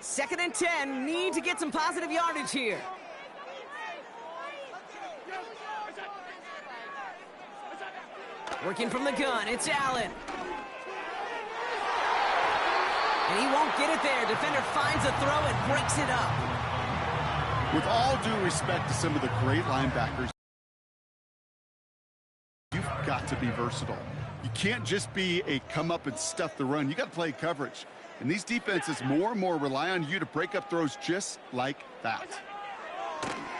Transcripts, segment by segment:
2nd and 10, need to get some positive yardage here. Working from the gun, it's Allen. And he won't get it there. Defender finds a throw and breaks it up. With all due respect to some of the great linebackers, you've got to be versatile. You can't just be a come up and stuff the run. You got to play coverage. And these defenses more and more rely on you to break up throws just like that.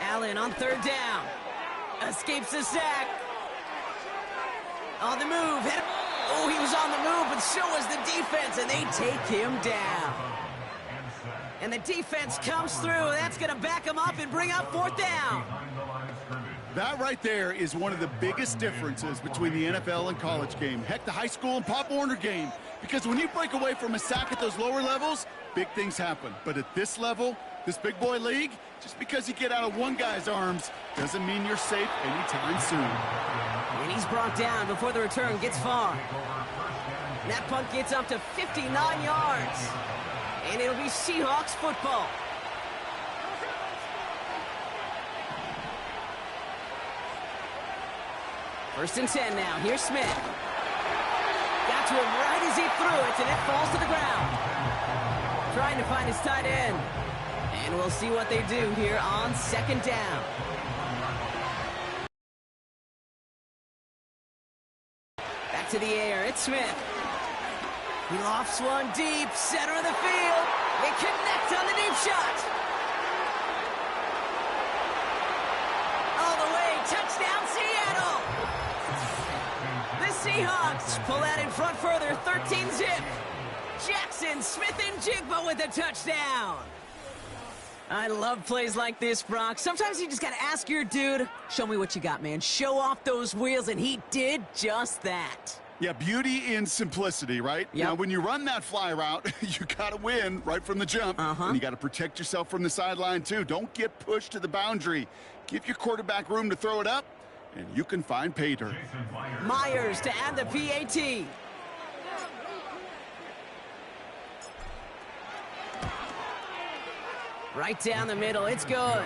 Allen on 3rd down. Escapes the sack. On the move. Oh, he was on the move, but so was the defense, and they take him down. And the defense comes through. That's going to back him up and bring up 4th down. That right there is one of the biggest differences between the NFL and college game. Heck, the high school and Pop Warner game. Because when you break away from a sack at those lower levels, big things happen. But at this level, this big boy league, just because you get out of one guy's arms doesn't mean you're safe anytime soon. And he's brought down before the return gets far. And that punt gets up to 59 yards. And it'll be Seahawks football. First and 10 now. Here's Smith. Got to him right as he threw it, and it falls to the ground. Trying to find his tight end. And we'll see what they do here on 2nd down. Back to the air. It's Smith. He lofts one deep. Center of the field. They connect on the deep shot. All the way. Touchdown, Seattle. The Seahawks pull that in front further. 13-zip. Jackson, Smith, and Jigba with a touchdown. I love plays like this, Brock. Sometimes you just got to ask your dude, show me what you got, man. Show off those wheels, and he did just that. Yeah, beauty in simplicity, right? Yep. Now, when you run that fly route, you got to win right from the jump. And you got to protect yourself from the sideline, too. Don't get pushed to the boundary. Give your quarterback room to throw it up, and you can find pay dirt. Myers to add the PAT. Right down the middle, it's good.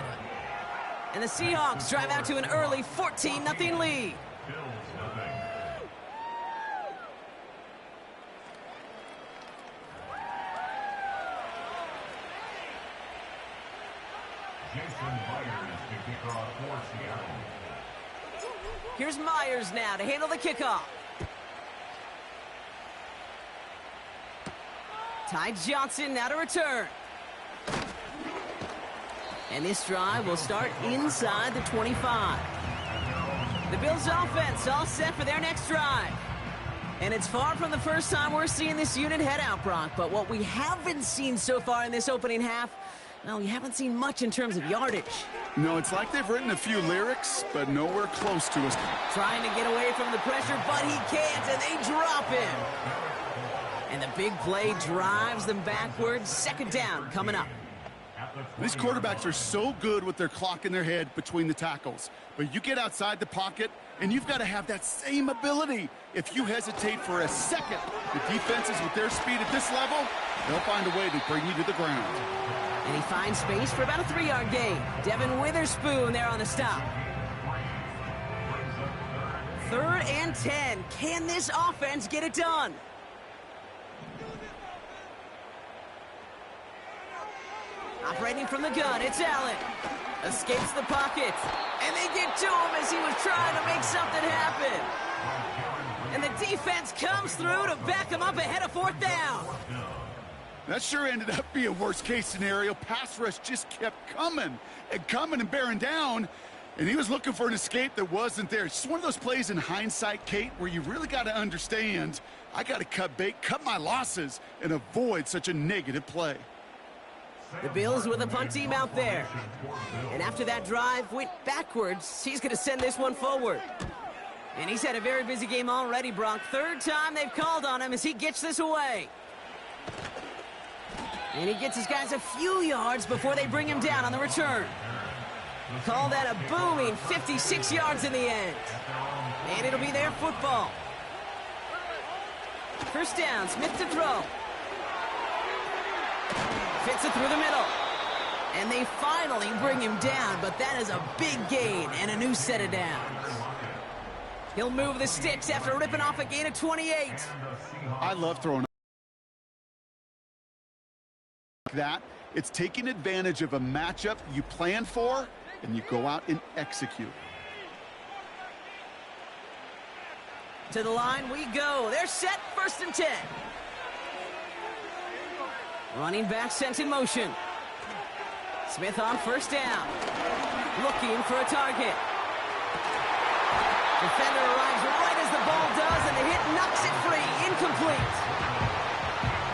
And the Seahawks drive out to an early 14-0 lead. Here's Myers now to handle the kickoff. Ty Johnson now to return. And this drive will start inside the 25. The Bills offense all set for their next drive. And it's far from the first time we're seeing this unit head out, Brock. But what we haven't seen so far in this opening half, well, we haven't seen much in terms of yardage. No, it's like they've written a few lyrics, but nowhere close to us. Trying to get away from the pressure, but he can't, and they drop him. And the big play drives them backwards. 2nd down coming up. These quarterbacks are so good with their clock in their head between the tackles. But you get outside the pocket, and you've got to have that same ability. If you hesitate for a second, the defenses with their speed at this level, they'll find a way to bring you to the ground. And he finds space for about a 3-yard gain. Devin Witherspoon there on the stop. 3rd and 10. Can this offense get it done? Operating from the gun, it's Allen. Escapes the pocket. And they get to him as he was trying to make something happen. And the defense comes through to back him up ahead of 4th down. That sure ended up being a worst-case scenario. Pass rush just kept coming and bearing down. And he was looking for an escape that wasn't there. It's just one of those plays in hindsight, Kate, where you really got to understand, I got to cut bait, cut my losses, and avoid such a negative play. The Bills with a punt team out there. And after that drive went backwards, he's going to send this one forward. And he's had a very busy game already, Brock. 3rd time they've called on him as he gets this away. And he gets his guys a few yards before they bring him down on the return. Call that a booming 56 yards in the end. And it'll be their football. 1st down, Smith to throw. Fits it through the middle. And they finally bring him down, but that is a big gain and a new set of downs. He'll move the sticks after ripping off a gain of 28. I love throwing like that. It's taking advantage of a matchup you plan for, and you go out and execute. To the line we go. They're set, 1st and 10. Running back sent in motion. Smith on 1st down. Looking for a target. Defender arrives right as the ball does, and the hit knocks it free. Incomplete.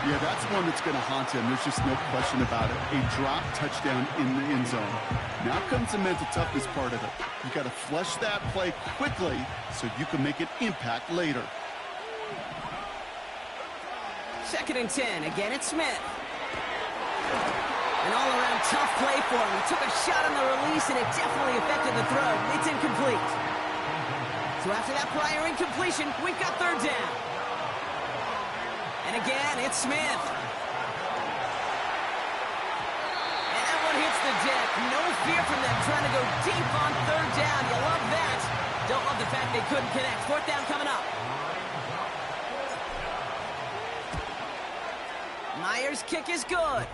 Yeah, that's one that's going to haunt him. There's just no question about it. A drop touchdown in the end zone. Now comes the mental toughness part of it. You got to flush that play quickly so you can make an impact later. 2nd and 10. Again, it's Smith. An all-around tough play for him. He took a shot on the release, and it definitely affected the throw. It's incomplete. So after that prior incompletion, we've got 3rd down. And again, it's Smith. And that one hits the deck. No fear from them trying to go deep on 3rd down. You love that. Don't love the fact they couldn't connect. 4th down coming up. Myers' kick is good.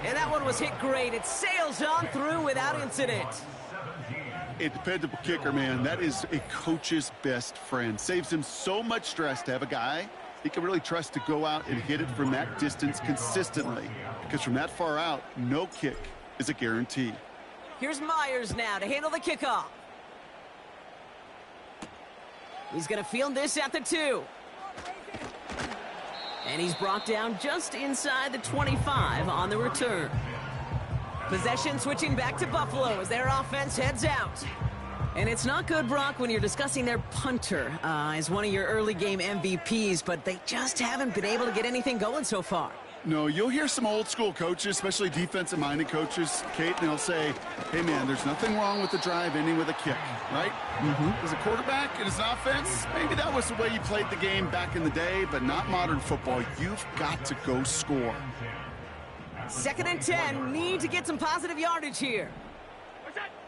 And that one was hit great. It sails on through without incident. A dependable kicker, man. That is a coach's best friend. Saves him so much stress to have a guy he can really trust to go out and hit it from that distance consistently. Because from that far out, no kick is a guarantee. Here's Myers now to handle the kickoff. He's going to field this at the 2. And he's brought down just inside the 25 on the return. Possession switching back to Buffalo as their offense heads out. And it's not good, Brock, when you're discussing their punter as one of your early game MVPs, but they just haven't been able to get anything going so far. No, you'll hear some old school coaches, especially defensive-minded coaches, Kate, and they'll say, hey, man, there's nothing wrong with the drive ending with a kick, right? As a quarterback and as an offense, maybe that was the way you played the game back in the day, but not modern football. You've got to go score. 2nd and 10, need to get some positive yardage here.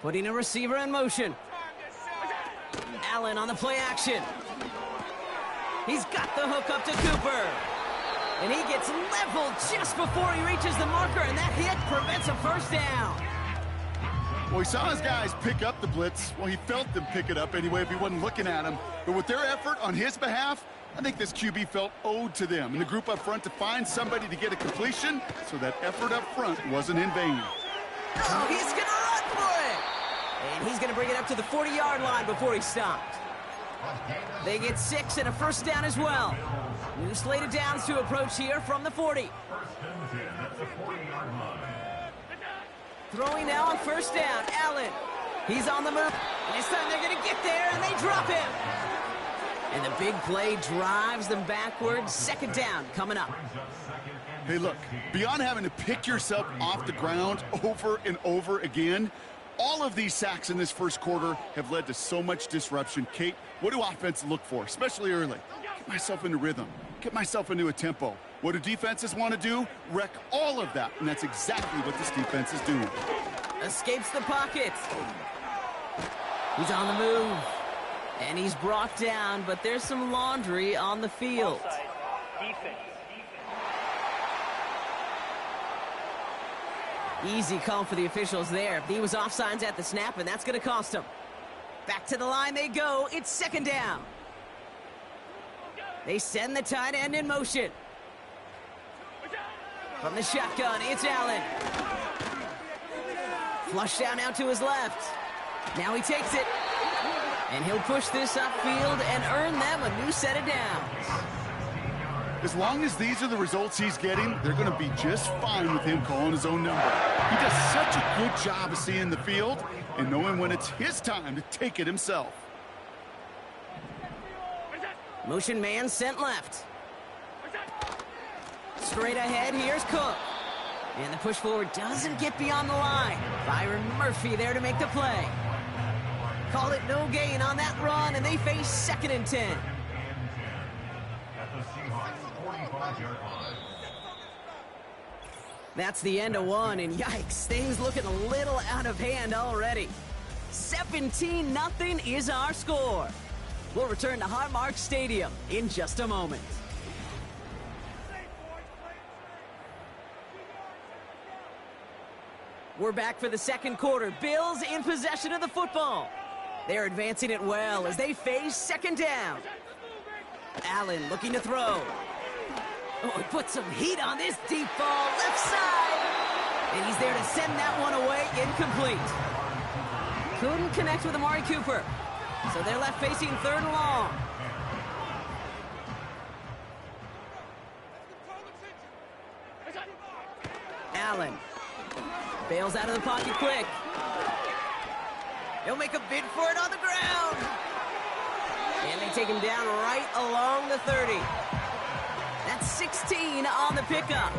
Putting a receiver in motion. Allen on the play action. He's got the hook up to Cooper. And he gets leveled just before he reaches the marker, and that hit prevents a 1st down. Well, he saw his guys pick up the blitz. Well, he felt them pick it up anyway if he wasn't looking at him. But with their effort on his behalf, I think this QB felt owed to them and the group up front to find somebody to get a completion, so that effort up front wasn't in vain. Oh, he's going to run for it. And he's going to bring it up to the 40-yard line before he stopped. They get 6 and a 1st down as well. New slate of downs to approach here from the 40. Throwing now on 1st down, Allen. He's on the move. And this time they're going to get there, and they drop him. And the big play drives them backwards. 2nd down coming up. Hey, look, beyond having to pick yourself off the ground over and over again, all of these sacks in this 1st quarter have led to so much disruption. Kate, what do offenses look for, especially early? Get myself into rhythm. Get myself into a tempo. What do defenses want to do? Wreck all of that, and that's exactly what this defense is doing. Escapes the pocket. He's on the move. And he's brought down, but there's some laundry on the field. Easy call for the officials there. He was offsides at the snap, and that's going to cost him. Back to the line they go. It's 2nd down. They send the tight end in motion. From the shotgun, it's Allen. Flush down out to his left. Now he takes it. And he'll push this upfield and earn them a new set of downs. As long as these are the results he's getting, they're going to be just fine with him calling his own number. He does such a good job of seeing the field and knowing when it's his time to take it himself. Motion man sent left. Straight ahead, here's Cook. And the push forward doesn't get beyond the line. Byron Murphy there to make the play. Call it no gain on that run, and they face 2nd and 10. That's the end of one, and yikes, things looking a little out of hand already. 17-0 is our score. We'll return to Highmark Stadium in just a moment. We're back for the second quarter. Bills in possession of the football. They're advancing it well as they face second down. Allen looking to throw. Oh, he put some heat on this deep ball, left side. And he's there to send that one away, incomplete. Couldn't connect with Amari Cooper. So they're left facing third and long. Allen bails out of the pocket quick. He'll make a bid for it on the ground. And they take him down right along the 30. That's 16 on the pickup.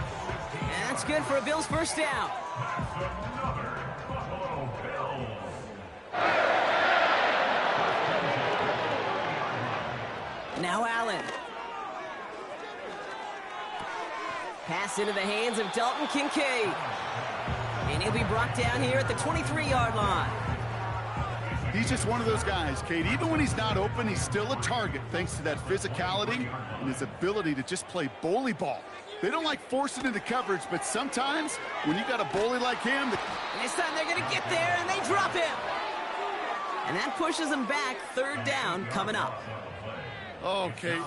And that's good for a Bills first down. Now Allen. Pass into the hands of Dalton Kincaid. And he'll be brought down here at the 23-yard line. He's just one of those guys, Kate. Even when he's not open, he's still a target thanks to that physicality and his ability to just play bully ball. They don't like forcing into coverage, but sometimes when you got a bully like him... This time they're going to get there, and they drop him. And that pushes them back. Third down coming up. Okay.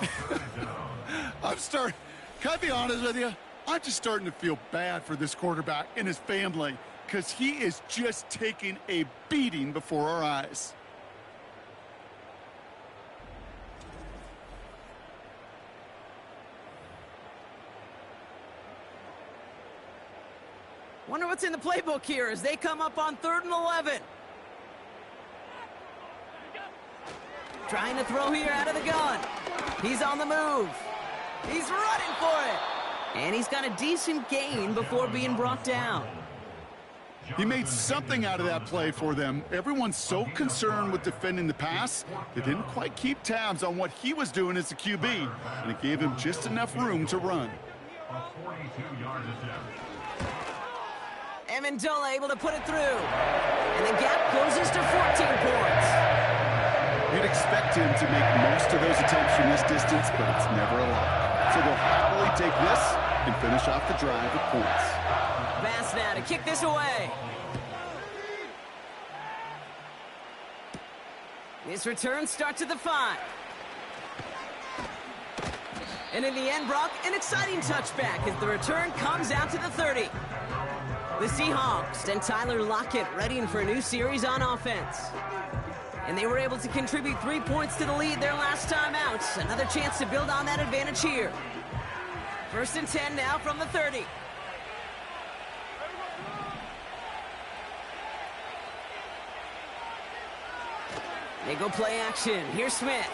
Can I be honest with you? I'm just starting to feel bad for this quarterback and his family because he is just taking a beating before our eyes. Wonder what's in the playbook here as they come up on 3rd and 11. Trying to throw here out of the gun. He's on the move. He's running for it. And he's got a decent gain before being brought down. He made something out of that play for them. Everyone's so concerned with defending the pass, they didn't quite keep tabs on what he was doing as a QB, and it gave him just enough room to run. Amendola able to put it through. And the gap closes to 14 points. You'd expect him to make most of those attempts from this distance, but it's never a lot. So they'll happily take this and finish off the drive with points. Bass now to kick this away. This return starts at the 5. And in the end, Brock, an exciting touchback as the return comes out to the 30. The Seahawks and Tyler Lockett readying for a new series on offense. And they were able to contribute 3 points to the lead their last time out. Another chance to build on that advantage here. 1st and 10 now from the 30. They go play action. Here's Smith.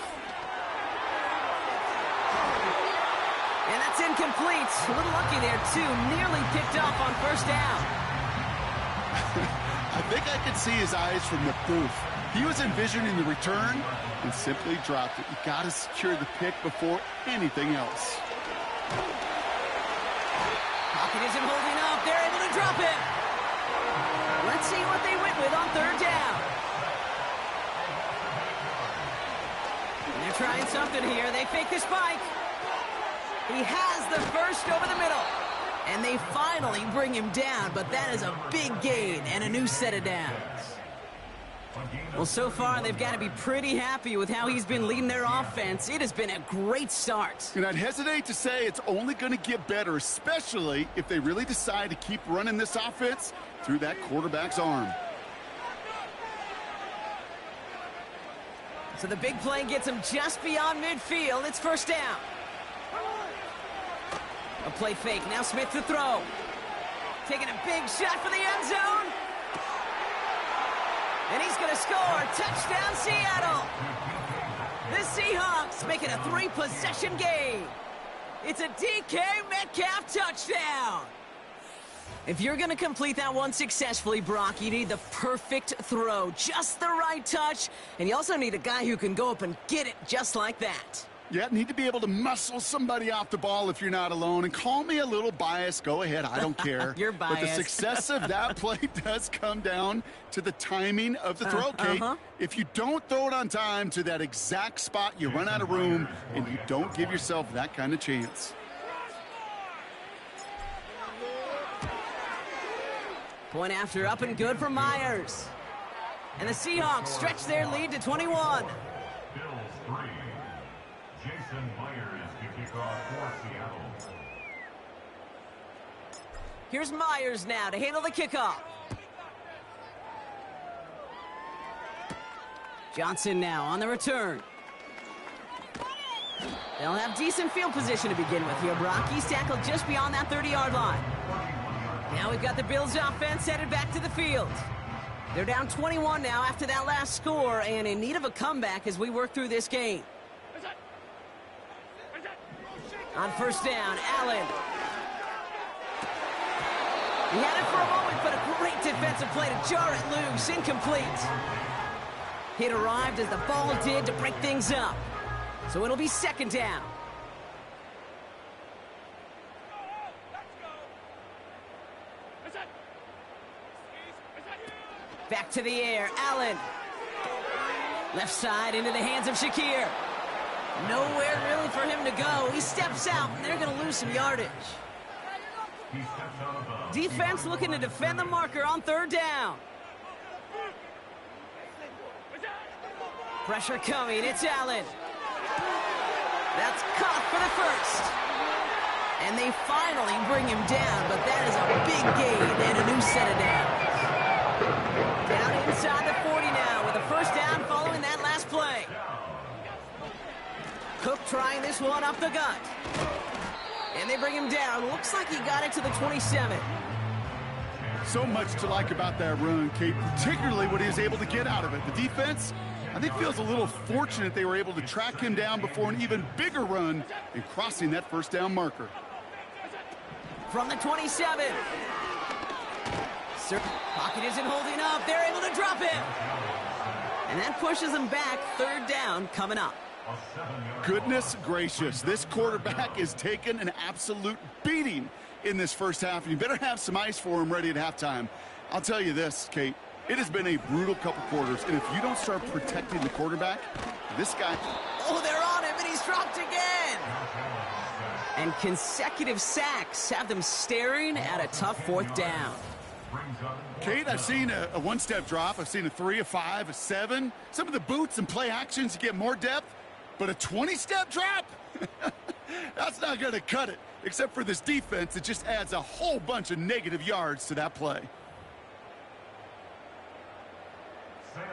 And that's incomplete. A little lucky there, too. Nearly picked off on 1st down. I think I could see his eyes from the booth. He was envisioning the return and simply dropped it. You got to secure the pick before anything else. Pocket isn't holding up. They're able to drop it. Let's see what they went with on 3rd down. And they're trying something here. They fake the spike. He has the first over the middle. And they finally bring him down, but that is a big gain and a new set of downs. Well, so far, they've got to be pretty happy with how he's been leading their offense. It has been a great start. And I'd hesitate to say it's only going to get better, especially if they really decide to keep running this offense through that quarterback's arm. So the big play gets him just beyond midfield. It's 1st down. A play fake. Now Smith to throw. Taking a big shot for the end zone. And he's going to score. Touchdown, Seattle. The Seahawks make it a 3-possession game. It's a DK Metcalf touchdown. If you're going to complete that one successfully, Brock, you need the perfect throw. Just the right touch. And you also need a guy who can go up and get it just like that. Yeah, need to be able to muscle somebody off the ball if you're not alone. And call me a little biased. Go ahead. I don't care. You're biased. But the success of that play does come down to the timing of the throw, Kate. If you don't throw it on time to that exact spot, you run out of room, and you don't give yourself that kind of chance. Point after up and good for Myers. And the Seahawks stretch their lead to 21. Bills 3. Jason Myers to kick off for Seattle. Here's Myers now to handle the kickoff. Johnson now on the return. They'll have decent field position to begin with here, Brock. He's tackled just beyond that 30-yard line. Now we've got the Bills offense headed back to the field. They're down 21 now after that last score and in need of a comeback as we work through this game. On first down, Allen. He had it for a moment, but a great defensive play to jar it loose. Incomplete. Hit arrived as the ball did to break things up. So it'll be second down. Back to the air, Allen. Left side into the hands of Shakir. Nowhere really for him to go. He steps out, and they're going to lose some yardage. Defense looking to defend the marker on third down. Pressure coming, it's Allen. That's caught for the first. And they finally bring him down, but that is a big gain and a new set of downs. Down inside the 40 now with a first down following that last play. Cook trying this one up the gut. And they bring him down. Looks like he got it to the 27. So much to like about that run, Kate, particularly what he was able to get out of it. The defense, I think, feels a little fortunate they were able to track him down before an even bigger run in crossing that first down marker. From the 27. Pocket isn't holding up. They're able to drop it. And that pushes them back. Third down coming up. Goodness gracious, this quarterback is taking an absolute beating in this first half. And you better have some ice for him ready at halftime. I'll tell you this, Kate. It has been a brutal couple quarters. And if you don't start protecting the quarterback, this guy... Oh, they're on him, and he's dropped again. And consecutive sacks have them staring at a tough fourth down. Kate, I've seen a one-step drop. I've seen a 3, a 5, a 7. Some of the boots and play actions, you get more depth. But a 20-step drop? That's not going to cut it. Except for this defense, it just adds a whole bunch of negative yards to that play.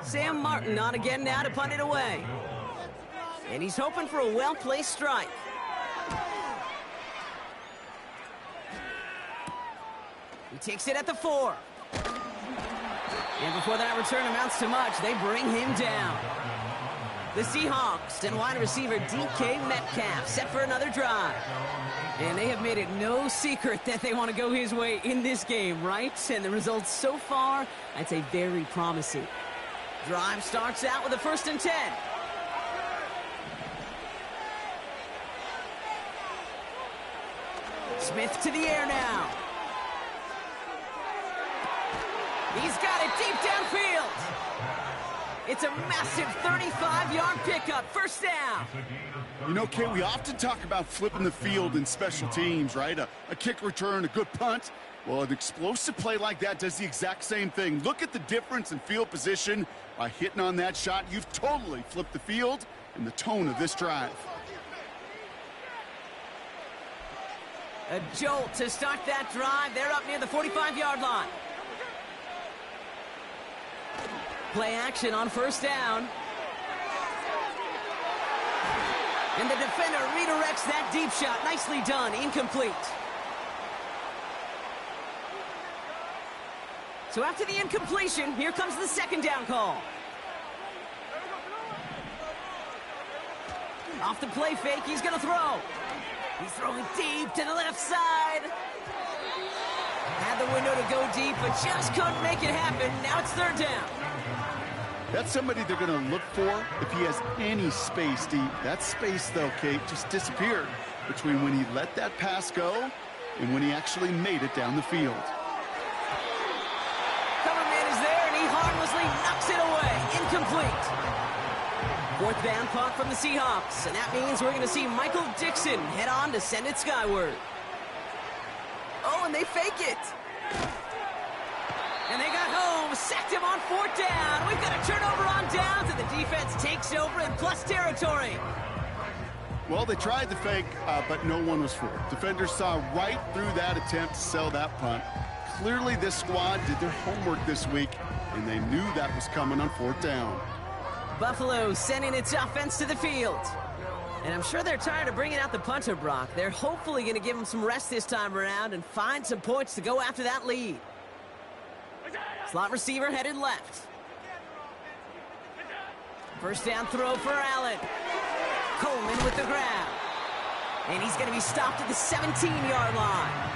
Sam Martin on again now to punt it away. And he's hoping for a well-placed strike. He takes it at the 4. And before that return amounts to much, they bring him down. The Seahawks and wide receiver DK Metcalf set for another drive. And they have made it no secret that they want to go his way in this game, right? And the results so far, I'd say very promising. Drive starts out with a 1st and 10. Smith to the air now. He's got it deep downfield. It's a massive 35-yard pickup. First down. You know, Kate, we often talk about flipping the field in special teams, right? A kick return, a good punt. Well, an explosive play like that does the exact same thing. Look at the difference in field position. By hitting on that shot, you've totally flipped the field and the tone of this drive. A jolt to start that drive. They're up near the 45-yard line. Play action on first down. And the defender redirects that deep shot. Nicely done. Incomplete. So after the incompletion, here comes the second down call. Off the play fake, he's going to throw. He's throwing deep to the left side. Had the window to go deep, but just couldn't make it happen. Now it's third down. That's somebody they're going to look for if he has any space deep. That space, though, Kate, just disappeared between when he let that pass go and when he actually made it down the field. Cover man is there, and he harmlessly knocks it away. Incomplete. Fourth down punt from the Seahawks, and that means we're going to see Michael Dixon head on to send it skyward. Oh, and they fake it. And they got home, sacked him on fourth down. We've got a turnover on downs, and the defense takes over in plus territory. Well, they tried the fake, but no one was fooled. Defenders saw right through that attempt to sell that punt. Clearly, this squad did their homework this week, and they knew that was coming on fourth down. Buffalo sending its offense to the field. And I'm sure they're tired of bringing out the punter, Brock. They're hopefully going to give him some rest this time around and find some points to go after that lead. Slot receiver headed left. First down throw for Allen. Coleman with the grab. And he's going to be stopped at the 17-yard line.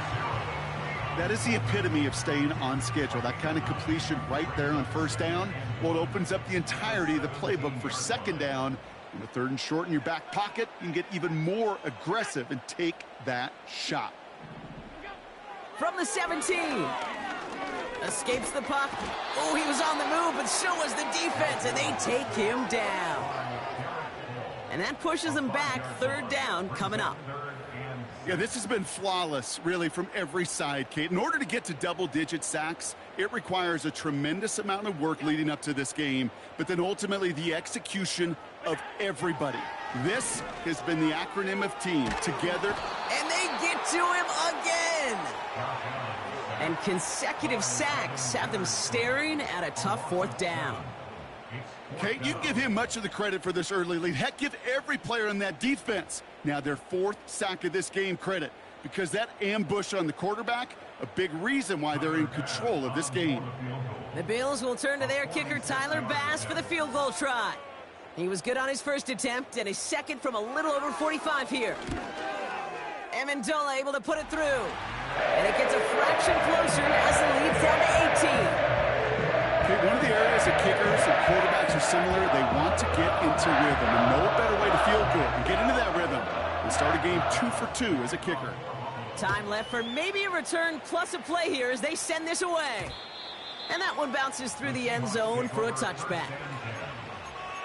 That is the epitome of staying on schedule. That kind of completion right there on first down. Well, it opens up the entirety of the playbook for second down. In the third and short in your back pocket, you can get even more aggressive and take that shot. From the 17. Escapes the puck. Oh, he was on the move, but so was the defense, and they take him down. And that pushes them back. Third down coming up. Yeah, this has been flawless, really, from every side, Kate. In order to get to double-digit sacks, it requires a tremendous amount of work leading up to this game, but then ultimately the execution of everybody. This has been the acronym of team, together. And they get to him again. And consecutive sacks have them staring at a tough fourth down. Kate, you give him much of the credit for this early lead. Heck, give every player on that defense now their fourth sack of this game credit, because that ambush on the quarterback, a big reason why they're in control of this game. The Bills will turn to their kicker, Tyler Bass, for the field goal try. He was good on his first attempt, and his second from a little over 45 here. Amendola able to put it through. And it gets a fraction closer as the lead's down to 18. Okay, one of the areas that kickers and quarterbacks are similar, they want to get into rhythm, and no better way to feel good and get into that rhythm than start a game 2 for 2 as a kicker. Time left for maybe a return plus a play here as they send this away. And that one bounces through the end zone for a touchback.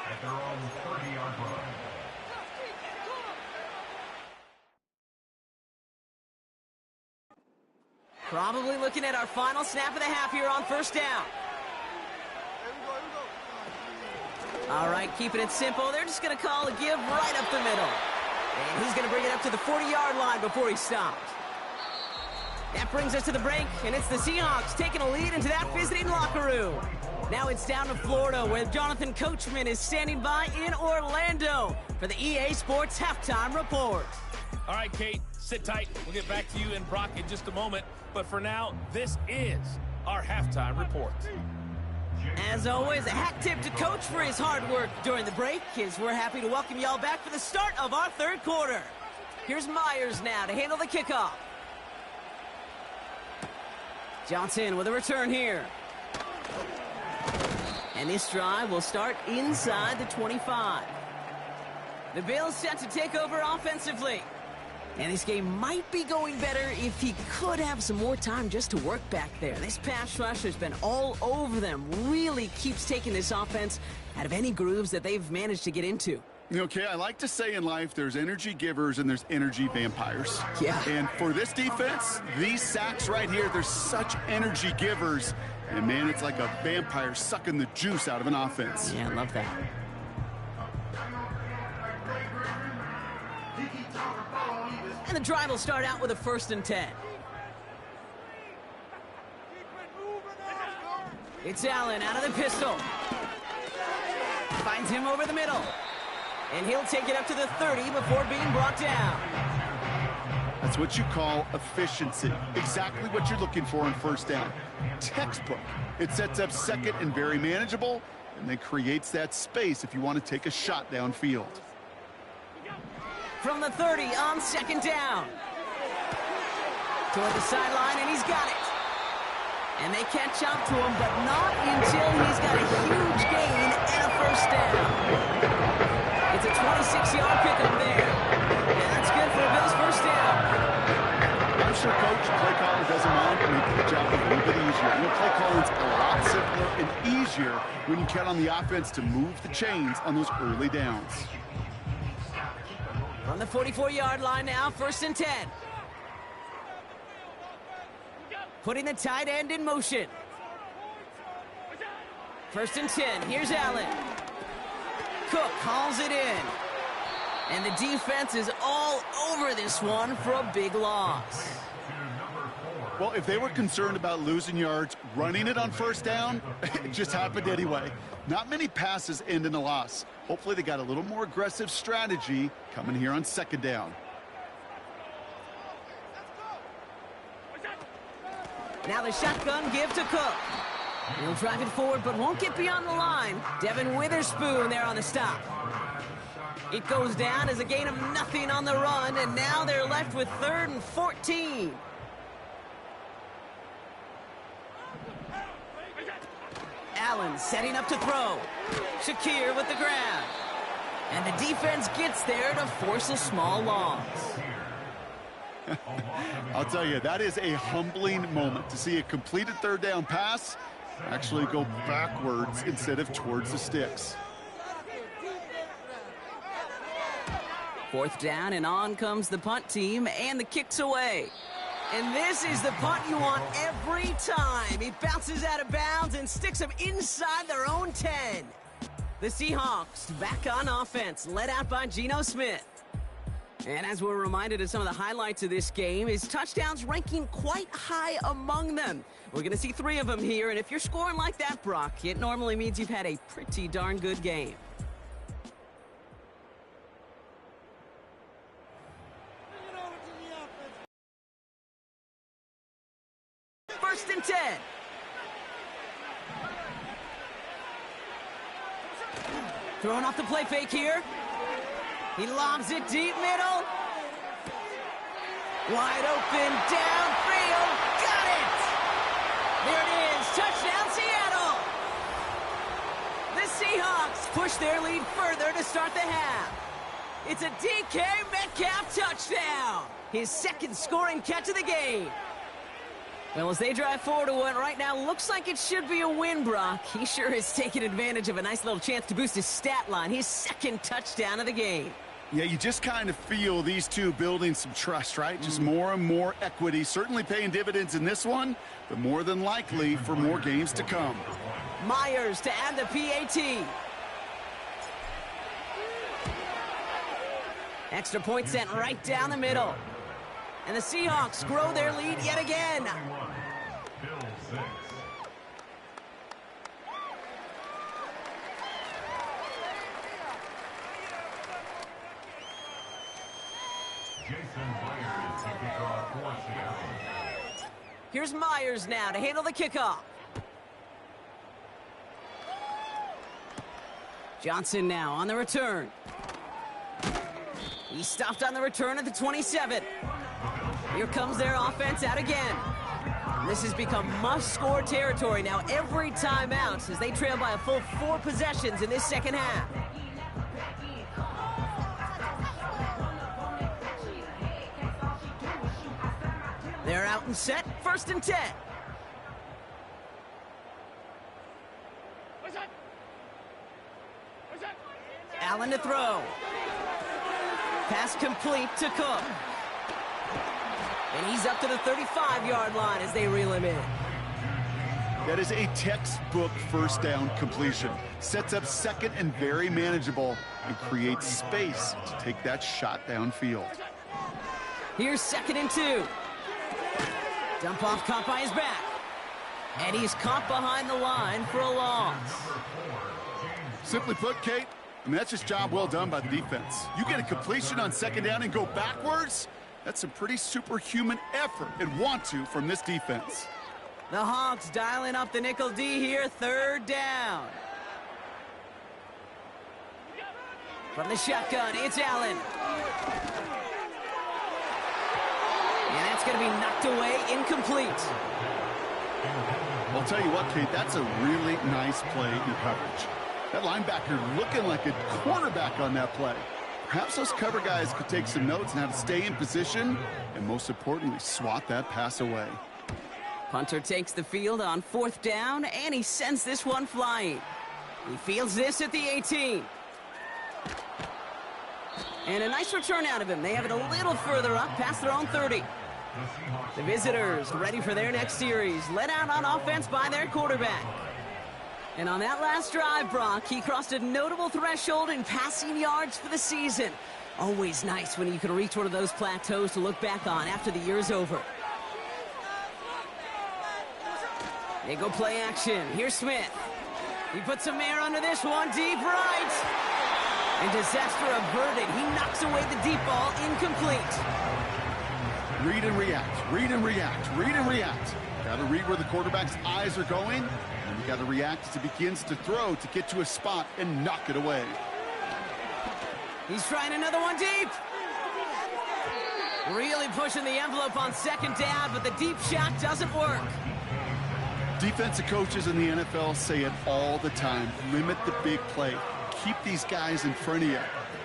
At their own 30-yard line. Probably looking at our final snap of the half here on first down. All right, keeping it simple. They're just going to call a give right up the middle. And he's going to bring it up to the 40-yard line before he stops. That brings us to the break, and it's the Seahawks taking a lead into that visiting locker room. Now it's down to Florida, where Jonathan Coachman is standing by in Orlando for the EA Sports Halftime Report. All right, Kate, sit tight. We'll get back to you and Brock in just a moment. But for now, this is our Halftime Report. As always, a hat tip to Coach for his hard work during the break, as we're happy to welcome y'all back for the start of our third quarter. Here's Myers now to handle the kickoff. Johnson with a return here. And this drive will start inside the 25. The Bills set to take over offensively. And this game might be going better if he could have some more time just to work back there. This pass rush has been all over them. Really keeps taking this offense out of any grooves that they've managed to get into. Okay, I like to say in life there's energy givers and there's energy vampires. Yeah. And for this defense, these sacks right here, they're such energy givers. And, man, it's like a vampire sucking the juice out of an offense. Yeah, I love that. And the drive will start out with a 1st and 10. It's Allen out of the pistol. Finds him over the middle. And he'll take it up to the 30 before being brought down. That's what you call efficiency. Exactly what you're looking for in first down. Textbook. It sets up second and very manageable, and then creates that space if you want to take a shot downfield. From the 30 on 2nd down. Toward the sideline, and he's got it. And they catch up to him, but not until he's got a huge gain and a first down. It's a 26-yard pickup there. And that's good for a Bills first down. I'm sure Coach play caller doesn't mind making the job a little bit easier. You know, play calling's a lot simpler and easier when you count on the offense to move the chains on those early downs. From the 44-yard line now, 1st and 10. Putting the tight end in motion. 1st and 10. Here's Allen. Cook hauls it in. And the defense is all over this one for a big loss. Well, if they were concerned about losing yards, running it on 1st down, it just happened anyway. Not many passes end in a loss. Hopefully they got a little more aggressive strategy coming here on 2nd down. Now the shotgun give to Cook. He'll drive it forward, but won't get beyond the line. Devin Witherspoon there on the stop. It goes down as a gain of nothing on the run, and now they're left with 3rd and 14. Allen setting up to throw. Shakir with the grab. And the defense gets there to force a small loss. I'll tell you, that is a humbling moment to see a completed 3rd down pass actually go backwards instead of towards the sticks. 4th down, and on comes the punt team, and the kick's away. And this is the punt you want every time. It bounces out of bounds and sticks them inside their own 10. The Seahawks back on offense, led out by Geno Smith. And as we're reminded of some of the highlights of this game, his touchdowns ranking quite high among them. We're going to see 3 of them here, and if you're scoring like that, Brock, it normally means you've had a pretty darn good game. First and 10. Throwing off the play fake here. He lobs it deep middle. Wide open downfield. Got it! There it is. Touchdown, Seattle! The Seahawks push their lead further to start the half. It's a DK Metcalf touchdown. His 2nd scoring catch of the game. Well, as they drive forward to what right now looks like it should be a win, Brock. He sure is taking advantage of a nice little chance to boost his stat line. His 2nd touchdown of the game. Yeah, you just kind of feel these two building some trust, right? Just more and more equity. Certainly paying dividends in this one, but more than likely for more games to come. Myers to add the PAT. Extra point sent right down the middle. And the Seahawks grow their lead yet again. Bills 6. Jason Myers to kick off for Seattle. Here's Myers now to handle the kickoff. Johnson now on the return. He stopped on the return at the 27. Here comes their offense out again. This has become must-score territory now every time out as they trail by a full 4 possessions in this 2nd half. They're out and set, 1st and 10. Allen to throw. Pass complete to Cook. And he's up to the 35-yard line as they reel him in. That is a textbook 1st down completion. Sets up 2nd and very manageable and creates space to take that shot downfield. Here's 2nd and 2. Dump off caught by his back. And he's caught behind the line for a loss. Simply put, Kate, I mean, that's just job well done by the defense. You get a completion on 2nd down and go backwards, that's some pretty superhuman effort and want to from this defense. The Hawks dialing up the nickel D here, 3rd down. From the shotgun, it's Allen. And that's going to be knocked away, incomplete. I'll tell you what, Kate, that's a really nice play in coverage. That linebacker looking like a cornerback on that play. Perhaps those cover guys could take some notes on how to stay in position and, most importantly, swat that pass away. Punter takes the field on 4th down, and he sends this one flying. He fields this at the 18. And a nice return out of him. They have it a little further up, past their own 30. The visitors ready for their next series, led out on offense by their quarterback. And on that last drive, Brock, he crossed a notable threshold in passing yards for the season. Always nice when you can reach one of those plateaus to look back on after the year's over. They go play action. Here's Smith. He puts some air under this one, deep right. And disaster averted. He knocks away the deep ball, incomplete. Read and react, read and react, read and react. Got to read where the quarterback's eyes are going, and you got to react as he begins to throw to get to a spot and knock it away. He's trying another one deep. Really pushing the envelope on 2nd down, but the deep shot doesn't work. Defensive coaches in the NFL say it all the time. Limit the big play. Keep these guys in front of you.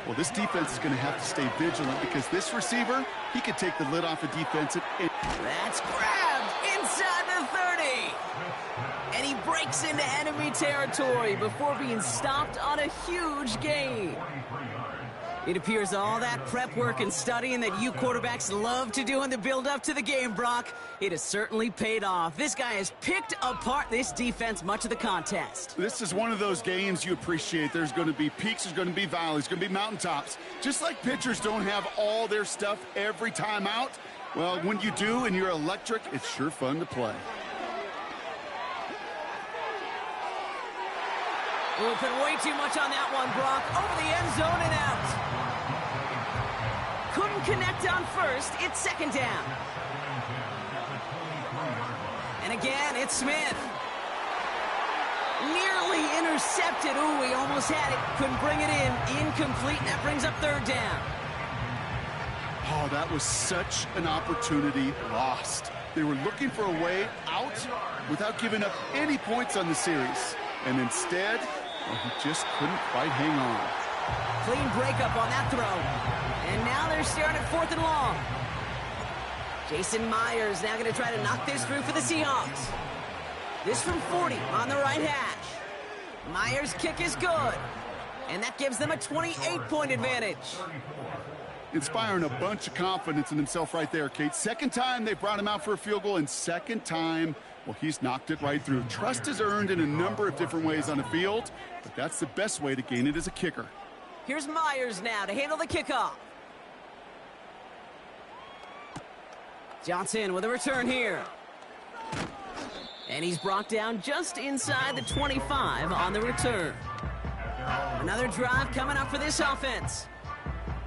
Well, this defense is going to have to stay vigilant because this receiver, he could take the lid off a defense. That's grabbed inside the 30. And he breaks into enemy territory before being stopped on a huge gain. It appears all that prep work and studying that you quarterbacks love to do in the build-up to the game, Brock, it has certainly paid off. This guy has picked apart this defense much of the contest. This is one of those games you appreciate. There's going to be peaks, there's going to be valleys, going to be mountaintops. Just like pitchers don't have all their stuff every time out, well, when you do and you're electric, it's sure fun to play. We'll put way too much on that one, Brock. Over the end zone and out. Couldn't connect on 1st. It's 2nd down. And again, it's Smith. Nearly intercepted. Ooh, he almost had it. Couldn't bring it in. Incomplete. And that brings up 3rd down. Oh, that was such an opportunity lost. They were looking for a way out without giving up any points on the series. And instead, well, he just couldn't quite hang on. Clean breakup on that throw. And now they're staring at 4th and long. Jason Myers now going to try to knock this through for the Seahawks. This from 40 on the right hash. Myers' kick is good. And that gives them a 28-point advantage. Inspiring a bunch of confidence in himself right there, Kate. 2nd time they brought him out for a field goal, and 2nd time, well, he's knocked it right through. Trust is earned in a number of different ways on the field, but that's the best way to gain it as a kicker. Here's Myers now to handle the kickoff. Johnson with a return here. And he's brought down just inside the 25 on the return. Another drive coming up for this offense.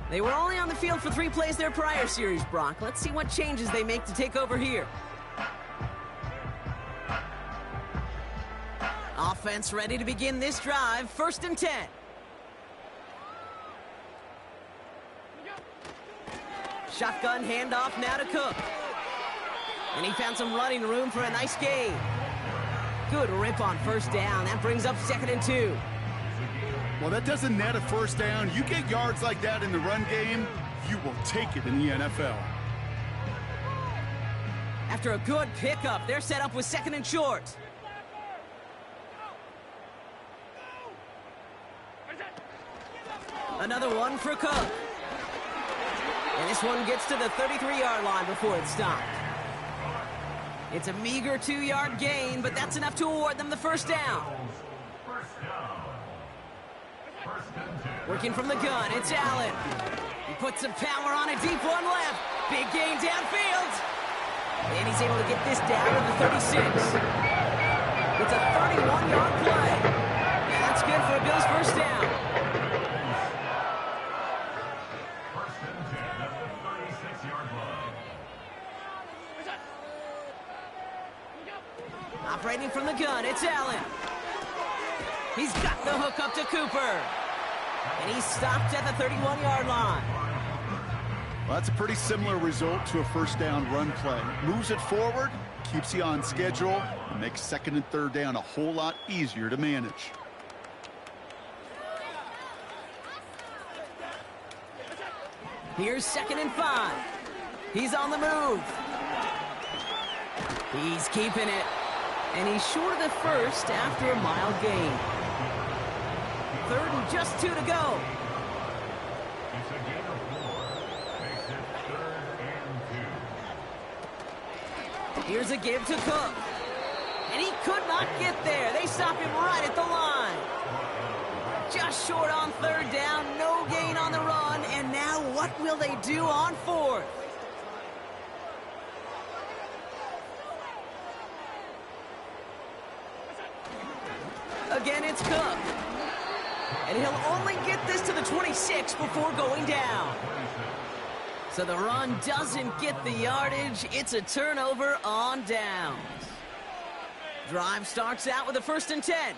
They were only on the field for 3 plays their prior series, Brock. Let's see what changes they make to take over here. Offense ready to begin this drive. 1st and 10. Shotgun handoff now to Cook. And he found some running room for a nice gain. Good rip on 1st down. That brings up 2nd and 2. Well, that doesn't net a 1st down. You get yards like that in the run game, you will take it in the NFL. After a good pickup, they're set up with 2nd and short. Another one for Cook. And this one gets to the 33-yard line before it's stopped. It's a meager 2-yard gain, but that's enough to award them the 1st down. Working from the gun, it's Allen. He puts some power on a deep one left. Big gain downfield. And he's able to get this down to the 36. It's a 31-yard play. And that's good for a Bills 1st down. Operating from the gun, it's Allen. He's got the hook up to Cooper. And he's stopped at the 31-yard line. Well, that's a pretty similar result to a 1st down run play. Moves it forward, keeps you on schedule and makes second and third down a whole lot easier to manage. Here's 2nd and 5. He's on the move. He's keeping it. And he's short of the first after a mile gain. 3rd and just 2 to go. It's a gain of 4. Makes it 3rd and 2. Here's a give to Cook. And he could not get there. They stop him right at the line. Just short on 3rd down. No gain on the run. And now what will they do on 4th? Again, it's Cook. And he'll only get this to the 26 before going down. So the run doesn't get the yardage. It's a turnover on downs. Drive starts out with a 1st and 10.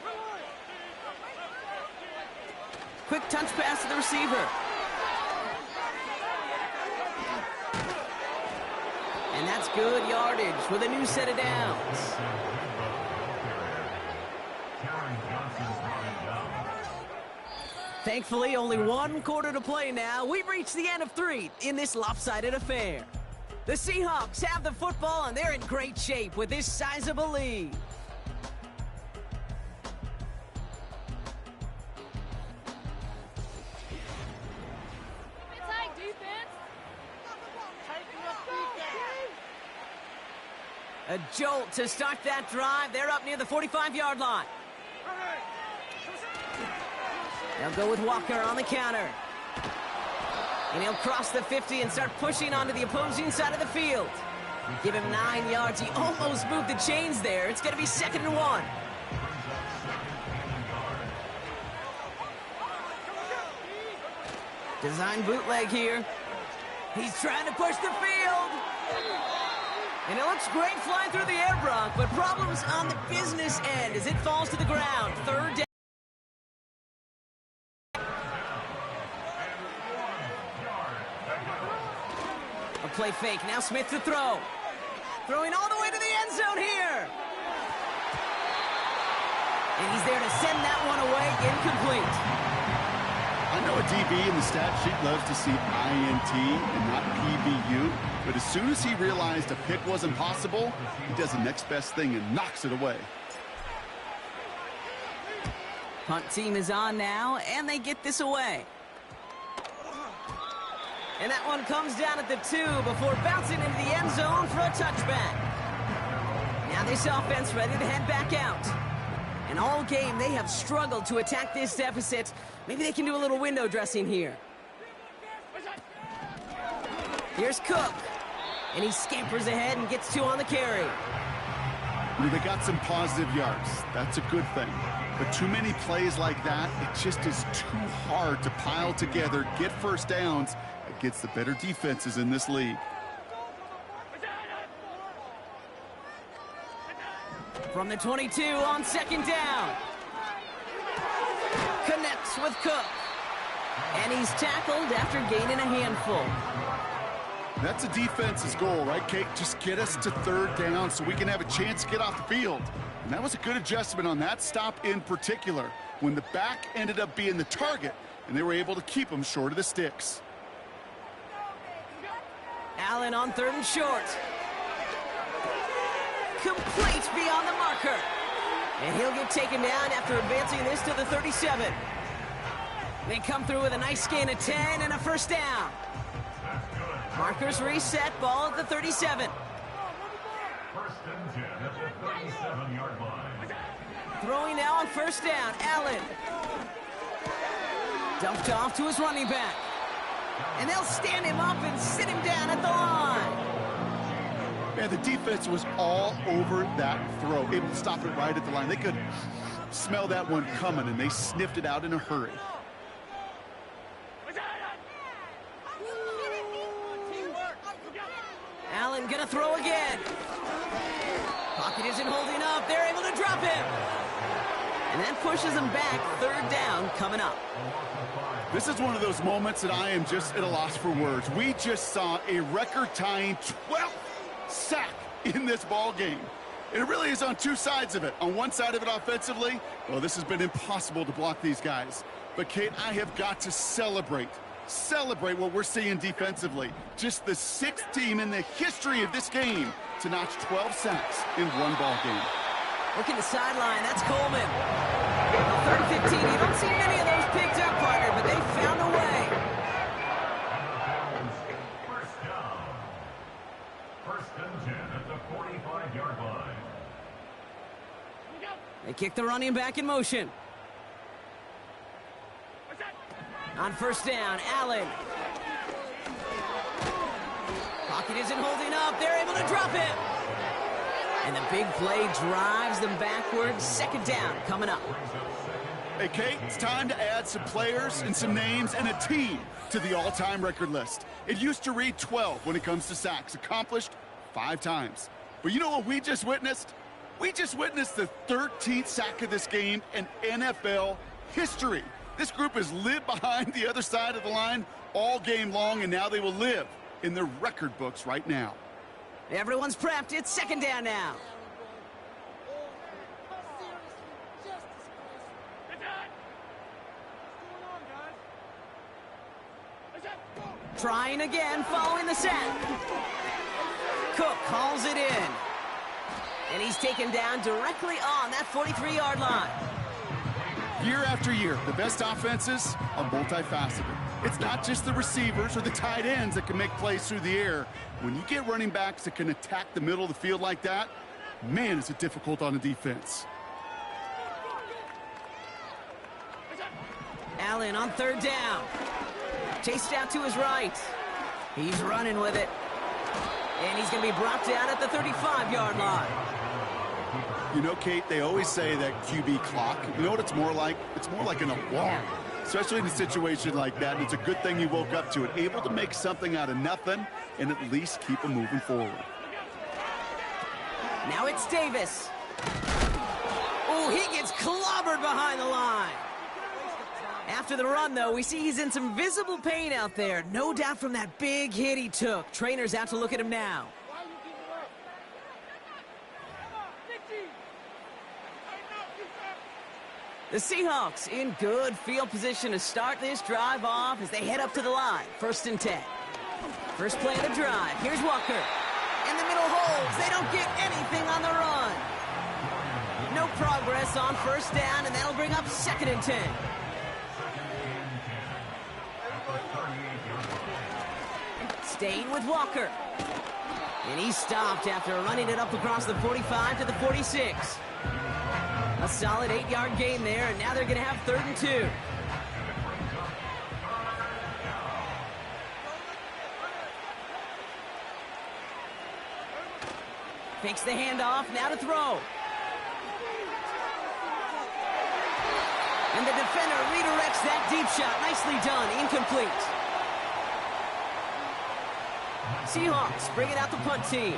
Quick touch pass to the receiver. And that's good yardage with a new set of downs. Thankfully, only 1 quarter to play now. We've reached the end of 3 in this lopsided affair. The Seahawks have the football, and they're in great shape with this sizable lead. A jolt to start that drive. They're up near the 45-yard line. They'll go with Walker on the counter. And he'll cross the 50 and start pushing onto the opposing side of the field. Give him 9 yards. He almost moved the chains there. It's going to be 2nd and 1. Design bootleg here. He's trying to push the field. And it looks great flying through the air, Brock, but problems on the business end as it falls to the ground. 3rd down. A play fake. Now Smith to throw. Throwing all the way to the end zone here. And he's there to send that one away. Incomplete. I know a DB in the stat sheet loves to see INT and not PBU, but as soon as he realized a pick wasn't possible, he does the next best thing and knocks it away. Punt team is on now, and they get this away. And that one comes down at the 2 before bouncing into the end zone for a touchback. Now this offense ready to head back out. And all game, they have struggled to attack this deficit. Maybe they can do a little window dressing here. Here's Cook. And he scampers ahead and gets 2 on the carry. They got some positive yards. That's a good thing. But too many plays like that, it just is too hard to pile together, get first downs against the better defenses in this league. From the 22 on 2nd down. Connects with Cook. And he's tackled after gaining a handful. That's a defense's goal, right, Kate? Just get us to 3rd down so we can have a chance to get off the field. And that was a good adjustment on that stop in particular, when the back ended up being the target, and they were able to keep him short of the sticks. Allen on 3rd and short. Complete beyond the marker. And he'll get taken down after advancing this to the 37. They come through with a nice gain of 10 and a 1st down. Markers reset, ball at the 37. 1st and 10 at the 37-yard line. Throwing now on 1st down, Allen. Dumped off to his running back. And they'll stand him up and sit him down at the line. Man, the defense was all over that throw, able to stop it right at the line. They could smell that one coming, and they sniffed it out in a hurry. Allen gonna throw again. Pocket isn't holding up. They're able to drop him. And that pushes them back. 3rd down coming up. This is one of those moments that I am just at a loss for words. We just saw a record-tying 12th sack in this ball game. It really is on two sides of it. On one side of it offensively, well, this has been impossible to block these guys. But, Kate, I have got to celebrate what we're seeing defensively. Just the sixth team in the history of this game to notch 12 sacks in one ball game. Working the sideline, that's Coleman. Well, 3rd and 15, you don't see many of those picked up, partner, but they found a way. First down. 1st and 10 at the 45-yard line. They kick the running back in motion. On 1st down, Allen. Pocket isn't holding up. They're able to drop it. And the big play drives them backwards. 2nd down coming up. Hey, Kate, it's time to add some players and some names and a team to the all-time record list. It used to read 12 when it comes to sacks, accomplished 5 times. But you know what we just witnessed? We just witnessed the 13th sack of this game in NFL history. This group has lived behind the other side of the line all game long, and now they will live in their record books right now. Everyone's prepped. It's 2nd down now. Trying again, following the sack. Cook calls it in. And he's taken down directly on that 43-yard line. Year after year, the best offenses are multifaceted. It's not just the receivers or the tight ends that can make plays through the air. When you get running backs that can attack the middle of the field like that, man, is it difficult on the defense. Allen on 3rd down. Chased out to his right. He's running with it. And he's going to be brought down at the 35-yard line. You know, Kate, they always say that QB clock, you know what it's more like? It's more like an alarm, especially in a situation like that. And it's a good thing you woke up to it, able to make something out of nothing and at least keep them moving forward. Now it's Davis. Oh, he gets clobbered behind the line. After the run, though, we see he's in some visible pain out there. No doubt from that big hit he took. Trainer's out to look at him now. The Seahawks in good field position to start this drive off as they head up to the line. 1st and 10. First play of the drive. Here's Walker. In the middle holds. They don't get anything on the run. No progress on 1st down, and that'll bring up 2nd and 10. Staying with Walker. And he stopped after running it up across the 45 to the 46. A solid 8-yard gain there, and now they're going to have 3rd and 2. Fakes the handoff, now to throw. And the defender redirects that deep shot. Nicely done, incomplete. Seahawks bring it out the punt team.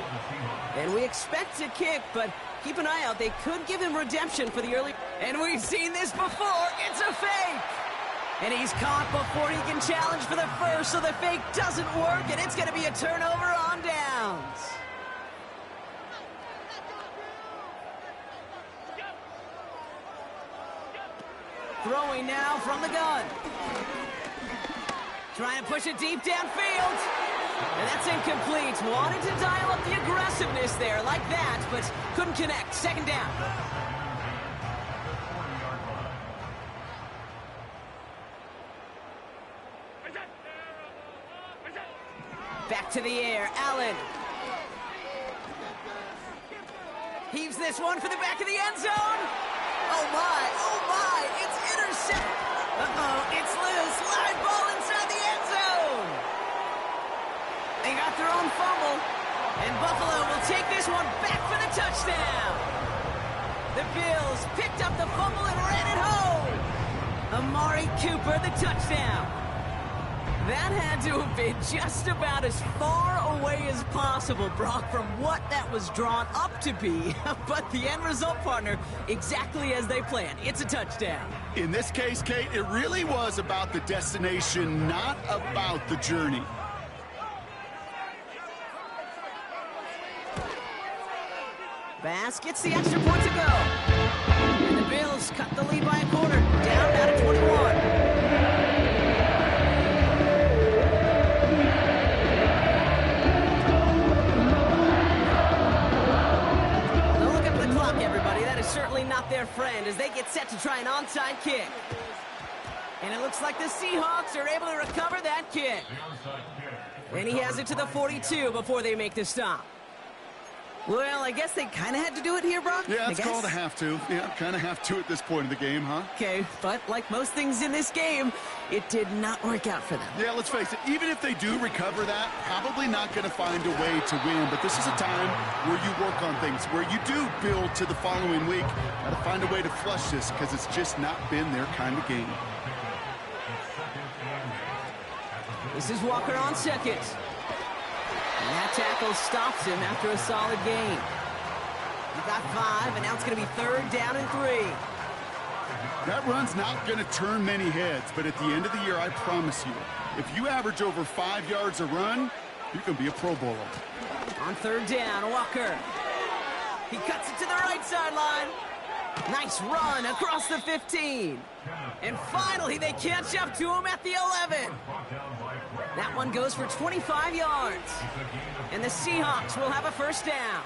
And we expect to kick, but keep an eye out. They could give him redemption for the early. And we've seen this before. It's a fake. And he's caught before he can challenge for the first, so the fake doesn't work, and it's going to be a turnover on downs. Throwing now from the gun. Trying to push it deep downfield. And that's incomplete. Wanted to dial up the aggressiveness there like that, but couldn't connect. 2nd down. Back to the air. Allen. Heaves this one for the back of the end zone. Oh my, it's intercepted. Uh-oh, it's loose. Live ball inside the end zone. They got their own fumble, and Buffalo will take this one back for the touchdown. The Bills picked up the fumble and ran it home. Amari Cooper, the touchdown. That had to have been just about as far away as possible, Brock, from what that was drawn up to be. But the end result, partner, exactly as they planned. It's a touchdown. In this case, Kate, it really was about the destination, not about the journey. Bass gets the extra point to go. And the Bills cut the lead by a quarter, down now to 21. Now look at the clock, everybody. That is certainly not their friend as they get set to try an onside kick. And it looks like the Seahawks are able to recover that kick. And he has it to the 42 before they make the stop. Well, I guess they kind of had to do it here, Brock. Yeah, it's called a have to. Yeah, kind of have to at this point in the game, huh? Okay, but like most things in this game, it did not work out for them. Yeah, let's face it, even if they do recover that, probably not going to find a way to win. But this is a time where you work on things, where you do build to the following week. Got to find a way to flush this because it's just not been their kind of game. This is Walker on second. And that tackle stops him after a solid gain. He got 5, and now it's going to be 3rd down and 3. That run's not going to turn many heads, but at the end of the year, I promise you, if you average over 5 yards a run, you can be a Pro Bowler. On 3rd down, Walker. He cuts it to the right sideline. Nice run across the 15. And finally, they catch up to him at the 11. That one goes for 25 yards. And the Seahawks will have a 1st down.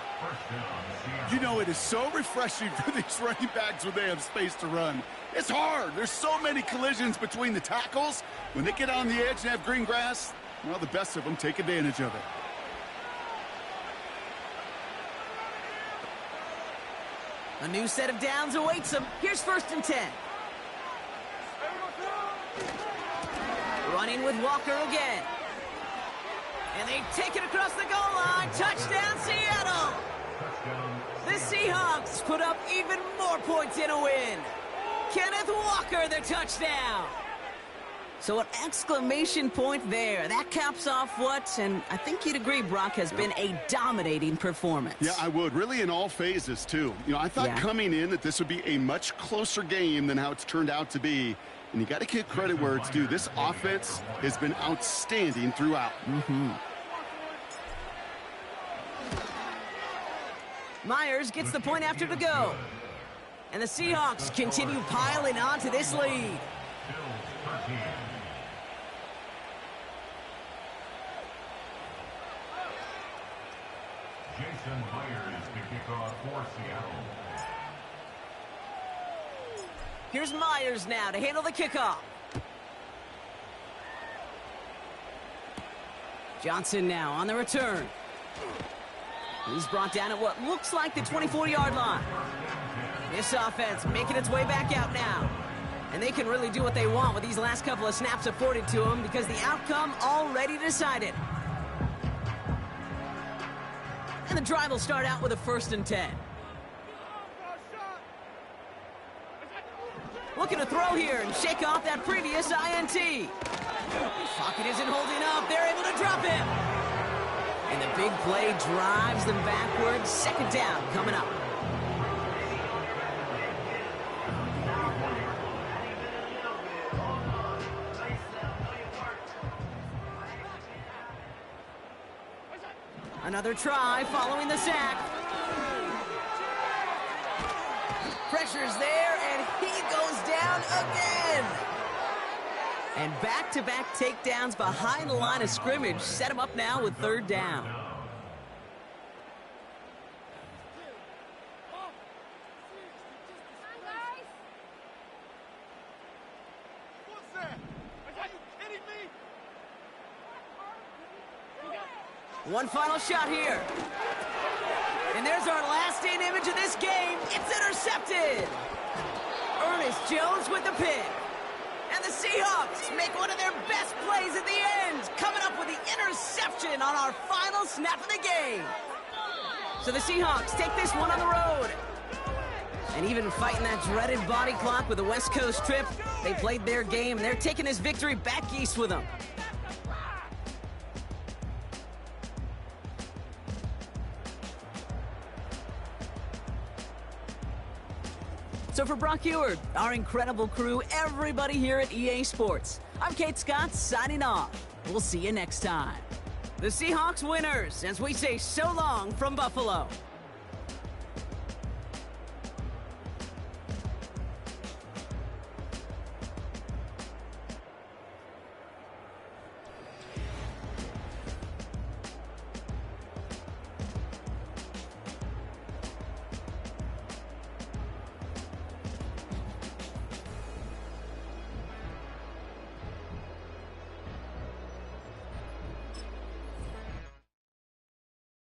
You know, it is so refreshing for these running backs when they have space to run. It's hard. There's so many collisions between the tackles. When they get on the edge and have green grass, well, the best of them take advantage of it. A new set of downs awaits them. Here's 1st and 10. Running with Walker again. And they take it across the goal line. Touchdown, Seattle! The Seahawks put up even more points in a win. Kenneth Walker, the touchdown. So an exclamation point there. That caps off what, and I think you'd agree, Brock, has been a dominating performance. Yeah, I would. Really in all phases, too. You know, I thought coming in that this would be a much closer game than how it's turned out to be. And you got to give credit where it's due. This offense has been outstanding throughout. Myers gets the point after to go. And the Seahawks continue piling on to this lead. Jason Myers to kick off for Seattle. Here's Myers now to handle the kickoff. Johnson now on the return. He's brought down at what looks like the 24-yard line. This offense making its way back out now. And they can really do what they want with these last couple of snaps afforded to them because the outcome already decided. And the drive will start out with a 1st and 10. Looking to throw here and shake off that previous INT. Pocket isn't holding up. They're able to drop him. And the big play drives them backwards. 2nd down coming up. Another try following the sack. Pressure's there, and he goes down again. And back-to-back takedowns behind the line of scrimmage set him up now with 3rd down. One final shot here. And there's our lasting image of this game. It's intercepted. Ernest Jones with the pick. And the Seahawks make one of their best plays at the end, coming up with the interception on our final snap of the game. So the Seahawks take this one on the road. And even fighting that dreaded body clock with the West Coast trip, they played their game. They're taking this victory back east with them. So for Brock Eward, our incredible crew, everybody here at EA Sports, I'm Kate Scott signing off. We'll see you next time. The Seahawks winners, as we say so long from Buffalo.